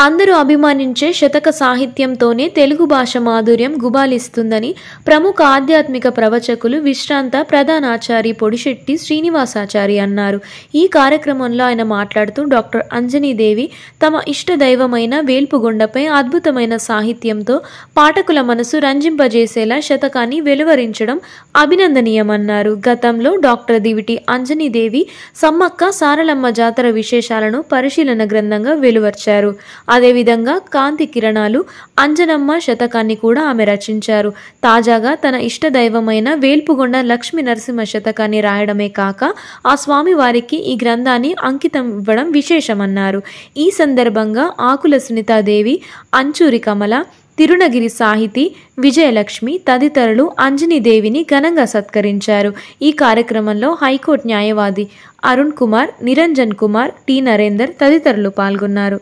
అందరూ అభిమానించే శతక సాహిత్యంతోనే తెలుగు భాష మాధుర్యం గుబాలిస్తుందని ప్రముఖ ఆధ్యాత్మిక ప్రవచకులు విశ్రాంత ప్రధానాచారి పొడిశెట్టి శ్రీనివాసాచారి అన్నారు. ఈ కార్యక్రమంలో ఆయన మాట్లాడుతూ డాక్టర్ అంజనీదేవి తమ ఇష్ట దైవమైన వేల్పుగొండపై అద్భుతమైన సాహిత్యంతో పాఠకుల మనసు రంజింపజేసేలా శతకాన్ని వెలువరించడం అభినందనీయమన్నారు. గతంలో డాక్టర్ దివిటి అంజనీదేవి సమ్మక్క సారలమ్మ జాతర విశేషాలను పరిశీలన గ్రంథంగా వెలువర్చారు. అదేవిధంగా కాంతి కిరణాలు అంజనమ్మ శతకాన్ని కూడా ఆమె రచించారు. తాజాగా తన ఇష్ట దైవమైన వేల్పుగొండ లక్ష్మీ నరసింహ శతకాన్ని రాయడమే కాక ఆ స్వామి వారికి ఈ గ్రంథాన్ని అంకితం ఇవ్వడం విశేషమన్నారు. ఈ సందర్భంగా ఆకుల సునీతాదేవి, అంచూరి కమల, తిరునగిరి సాహితీ, విజయలక్ష్మి తదితరులు అంజనీదేవిని ఘనంగా సత్కరించారు. ఈ కార్యక్రమంలో హైకోర్టు న్యాయవాది అరుణ్ కుమార్, నిరంజన్ కుమార్, టి నరేందర్ తదితరులు పాల్గొన్నారు.